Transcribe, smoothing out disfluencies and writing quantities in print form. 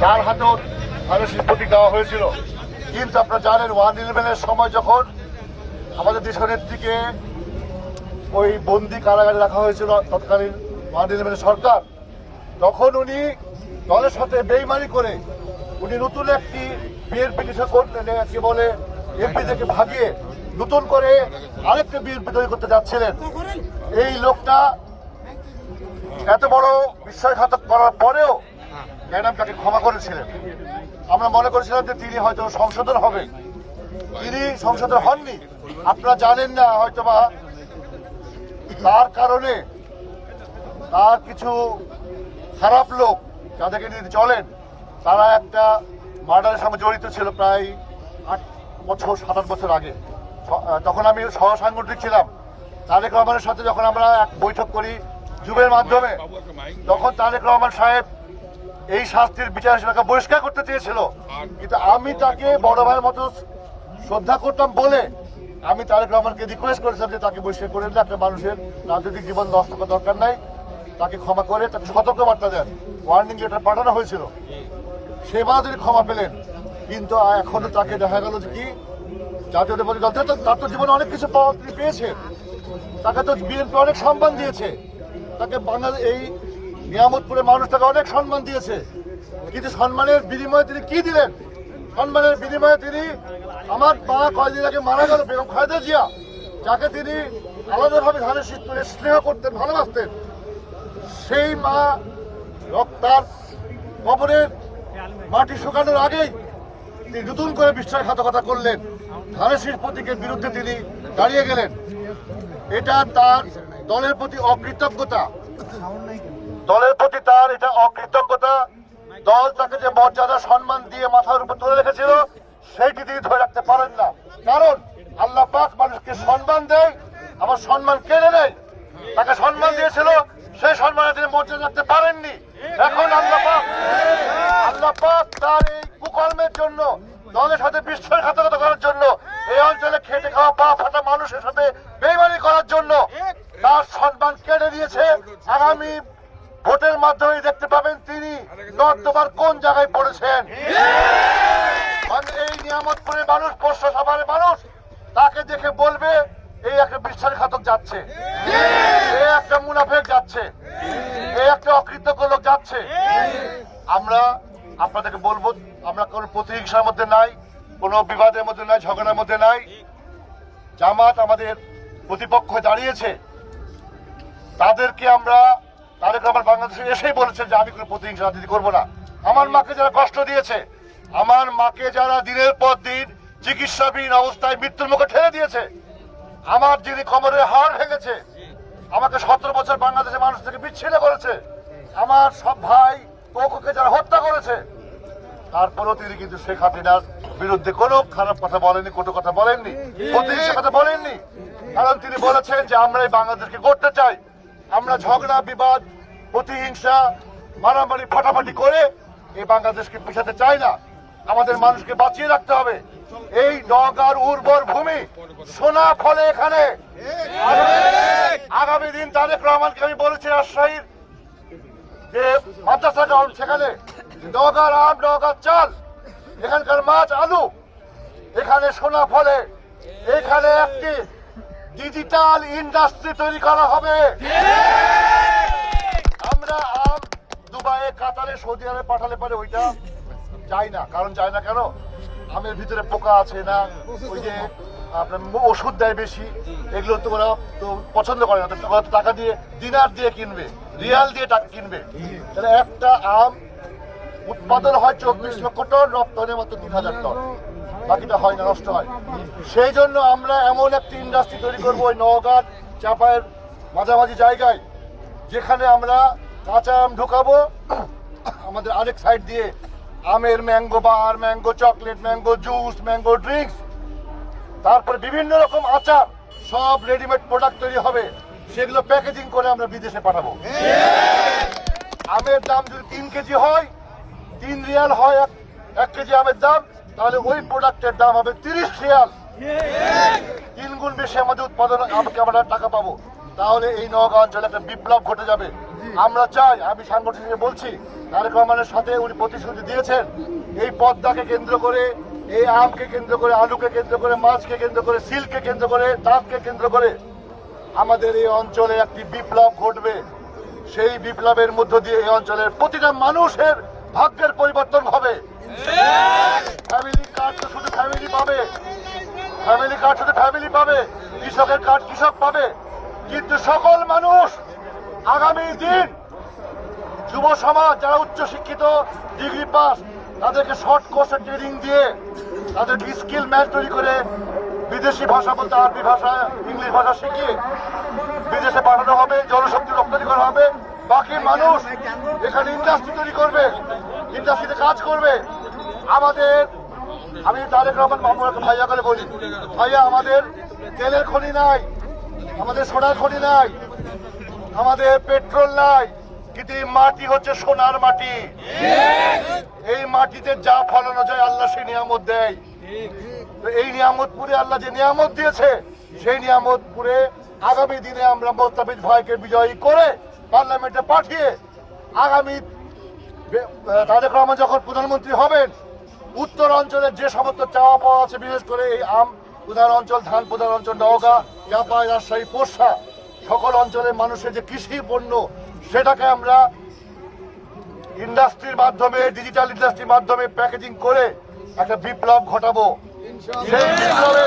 তার হাতেও ফাঁসির প্রতীক দেওয়া হয়েছিল। কিন্তু আপনারা জানেন 1/11-এর সময় যখন আমাদের দেশের নেত্রীকে ওই বন্দি কারাগারে রাখা হয়েছিল তৎকালীন 1/11-এর সরকার, তখন উনি দলের সাথে বেইমানি করে উনি নতুন একটি বিএনপি কি বলে এমপি থেকে ভাগিয়ে নতুন করে আরেকটা বিএনপি তৈরি করতে যাচ্ছিলেন। এই লোকটা এত বড় বিশ্বাসঘাতক করার পরেও ম্যাডাম তাকে ক্ষমা করেছিলেন। আমরা মনে করেছিলাম যে তিনি হয়তো সংশোধন হবেন, তিনি সংশোধন হননি। আপনারা জানেন না হয়তোবা তার কারণে তার কিছু খারাপ লোক যাদেরকে নিয়ে চলেন তারা একটা মার্ডারের সঙ্গে জড়িত ছিল প্রায় 7-8 বছর আগে। তখন আমি সহসাংগঠনিক ছিলাম। তারেক রহমানের সাথে যখন আমরা এক বৈঠক করি জুমের মাধ্যমে, তখন তারেক রহমান সাহেব এই শাস্তির বিচার হিসেবে বহিষ্কার করতে চেয়েছিল। কিন্তু আমি তাকে বড় ভাইয়ের মতো শ্রদ্ধা করতাম বলে আমি তারেক রহমানকে রিকোয়েস্ট করেছিলাম যে তাকে বহিষ্কার করে দিলে একটা মানুষের রাজনৈতিক জীবন নষ্ট করার দরকার নাই, তাকে ক্ষমা করে তাকে সতর্ক বার্তা দেন, ওয়ার্নিং লেটার পাঠানো হয়েছিল। সেবার তিনি ক্ষমা পেলেন। কিন্তু এখনো তাকে দেখা গেল যে কি জাতীয়তাবাদী দল তার তো জীবনে অনেক কিছু পেয়েছে, তাকে তো বিএনপি অনেক সম্মান দিয়েছে, তাকে বাংলাদেশ এই নিয়ামতপুরের মানুষ তাকে অনেক সম্মান দিয়েছে। কিন্তু সম্মানের বিনিময়ে তিনি কি দিলেন? সম্মানের বিনিময়ে তিনি আমার মা কয়েকদিন আগে মারা গেল বেগম খালেদা জিয়া, যাকে তিনি আলাদাভাবে ধানের শীত তুলে স্নেহ করতেন, ভালোবাসতেন, সেই মা তার কবরের মাটি শুকানোর আগেই তিনি নতুন করে বিশ্বাসঘাতকতা করলেন, ধানের শীত প্রতীকের বিরুদ্ধে তিনি দাঁড়িয়ে গেলেন। এটা তার দলের প্রতি অকৃতজ্ঞতা, দলের প্রতি তার এটা অকৃতজ্ঞতা। দল তাকে যে মর্যাদা সম্মান দিয়ে মাথার উপর তুলে রেখেছিল সেইটি তিনি ধরে রাখতে পারেন না। কারণ আল্লাহ পাক মানুষকে সম্মান দেয়, আমার সম্মান কেড়ে নেয়। তাকে সম্মান দিয়েছিল, সেই সম্মানে তিনি মর্যাদা রাখতে পারেননি। এখন আল্লাহ পাক তার এই কুকর্মের জন্য, দলের সাথে বিশ্বাসঘাতকতা করার জন্য, এই অঞ্চলে খেটে খাওয়া পা ফাটা মানুষের সাথে বেইমানি করার জন্য তার সম্মান কেড়ে দিয়েছে। আগামী ভোটের মাধ্যমে দেখতে পাবেন তিনি নর্দমার কোন জায়গায় পড়েছেন। এই নিয়ামতপুরের মানুষ, পোষ্য সভার মানুষ তাকে দেখে বলবে এই একটা বিশ্বাসঘাতক যাচ্ছে, এই একটা মুনাফেক যাচ্ছে, এই একটা অকৃতজ্ঞ লোক যাচ্ছে। আমরা আপনাদেরকে বলবো, আমরা কোনো প্রতিহিংসার মধ্যে নাই, কোনো বিবাদের মধ্যে নাই, ঝগড়ার মধ্যে নাই। জামাত আমাদের প্রতিপক্ষ দাঁড়িয়েছে, তাদেরকে আমরা তারেক রহমান বাংলাদেশে এসেই বলেছেন যে আমি কোনো প্রতিহিংসা রাজনীতি করবো না। আমার মাকে যারা কষ্ট দিয়েছে, আমার মাকে যারা দিনের পর দিন চিকিৎসাবিহীন অবস্থায় মৃত্যুর মুখে ঠেলে দিয়েছে, আমার যিনি কোমরের হাড় ভেঙেছে, আমাকে 17 বছর বাংলাদেশের মানুষ থেকে বিচ্ছিন্ন করেছে, আমার সব ভাই ওকে যারা হত্যা করেছে, তারপরেও তিনি কিন্তু শেখ হাসিনার বিরুদ্ধে কোনো খারাপ কথা বলেননি, কটু কথা বলেননি, প্রতিহিংসার কথা বলেননি। কারণ তিনি বলেছেন যে আমরা এই বাংলাদেশকে করতে চাই, আমরা ঝগড়া বিবাদ প্রতিহিংসা মারামারি ফাটাফাটি করে এই বাংলাদেশকে পিছাতে চাই না। আমাদের মানুষকে বাঁচিয়ে রাখতে হবে। এই নওগাঁর উর্বর ভূমি সোনা ফলে এখানে। আগামী দিন তারেক রহমানকে আমি বলেছি রাজশাহীর যে মাদ্রাসা গ্রাউন্ড, সেখানে নওগাঁর আম, নওগাঁর চাল, এখানকার মাছ, আলু, এখানে সোনা ফলে। এখানে একটি ডিজিটাল ইন্ডাস্ট্রি তৈরি করা হবে। আমরা আম দুবাইয়ে, কাতারে, সৌদি আরবে পাঠালে পারে ওইটা চাই না। কারণ চাই না কেন? আমের ভিতরে পোকা আছে না, ওই যে আপনার ওষুধ দেয় বেশি, এগুলো তো ওরা তো পছন্দ করে না। ওরা তো টাকা দিয়ে, দিনার দিয়ে কিনবে, রিয়াল দিয়ে টাকা কিনবে। তাহলে একটা আম উৎপাদন হয় 24 লক্ষ টন, রপ্তানি মাত্র 3000 টন, বাকিটা হয় না, নষ্ট হয়। সেই জন্য আমরা এমন একটি ইন্ডাস্ট্রি তৈরি করবো ওই নওগাঁ চাপায়ের মাঝামাঝি জায়গায়, যেখানে আমরা কাঁচা আম ঢোকাবো, আমাদের আরেক সাইড দিয়ে আমের ম্যাঙ্গো বার, mango chocolate, mango juice, mango drinks, তারপরে বিভিন্ন রকম আচার, সব রেডিমেড প্রোডাক্ট তৈরি হবে। সেগুলো প্যাকেজিং করে আমরা বিদেশে পাঠাবো। আমের দাম যদি 3 কেজি হয়, 3 রিয়াল হয় 1 কেজি আমের দাম, তাহলে ওই প্রোডাক্টের দাম হবে 30 রিয়াল। 3 গুণ বেশি আমাদের উৎপাদন, আমরা টাকা পাবো। তাহলে এই নওগাঁ অঞ্চলে একটা বিপ্লব ঘটে যাবে। আমরা চাই, আমি সাংগঠনিক বলছি, তারেক রহমানের সাথে উনি প্রতিশ্রুতি দিয়েছেন এই পদ্মাকে কেন্দ্র করে, এই আমকে কেন্দ্র করে, আলুকে কেন্দ্র করে, মাছকে কেন্দ্র করে, সিল্ককে কেন্দ্র করে, তাঁতকে কেন্দ্র করে আমাদের এই অঞ্চলে একটি বিপ্লব ঘটবে। সেই বিপ্লবের মধ্য দিয়ে এই অঞ্চলের প্রতিটা মানুষের ভাগ্যের পরিবর্তন হবে। ফ্যামিলি কার্ড তো শুধু ফ্যামিলি পাবে, ফ্যামিলি কার্ড শুধু ফ্যামিলি পাবে, কৃষকের কার্ড কৃষক পাবে, কিন্তু সকল মানুষ আগামী দিন যুব সমাজ যারা উচ্চ শিক্ষিত ডিগ্রি পাস তাদেরকে শর্ট কোর্সে ট্রেনিং দিয়ে তাদেরকে স্কিল ম্যাচ তৈরি করে বিদেশি ভাষা বলতে আরবি ভাষা, ইংলিশ ভাষা শিখিয়ে বিদেশে পাঠানো হবে, জনশক্তি রপ্তানি করা হবে। বাকি মানুষ এখানে ইন্ডাস্ট্রি তৈরি করবে, ইন্ডাস্ট্রিতে কাজ করবে। আমাদের, আমি তারেক রহমান মামুনকে ভাইয়া করে বলি, ভাইয়া আমাদের তেলের খনি নাই, আমাদের সোনার খনি নাই, আমাদের পেট্রোল নাই, কিন্তু এই মাটি হচ্ছে সোনার মাটি। এই মাটিতে যা ফলানো যায় আল্লাহ সেই নিয়ামত দেয়। তো এই নিয়ামতপুরে আল্লাহ যে নিয়ামত দিয়েছে সেই নিয়ামতপুরে আগামী দিনে আমরা মোস্তাফিজ ভাইকে বিজয়ী করে পার্লামেন্টে পাঠিয়ে আগামী তারেক রহমান যখন প্রধানমন্ত্রী হবেন উত্তর অঞ্চলের যে সমস্ত চাওয়া পাওয়া আছে, বিশেষ করে এই আম প্রধান অঞ্চল, ধান প্রধান অঞ্চল, নওগাঁ, চাঁপাই, রাজশাহী, পোরশা সকল অঞ্চলের মানুষের যে কৃষি পণ্য সেটাকে আমরা ইন্ডাস্ট্রির মাধ্যমে, ডিজিটাল ইন্ডাস্ট্রির মাধ্যমে প্যাকেজিং করে একটা বিপ্লব ঘটাবো। সেই বিপ্লবে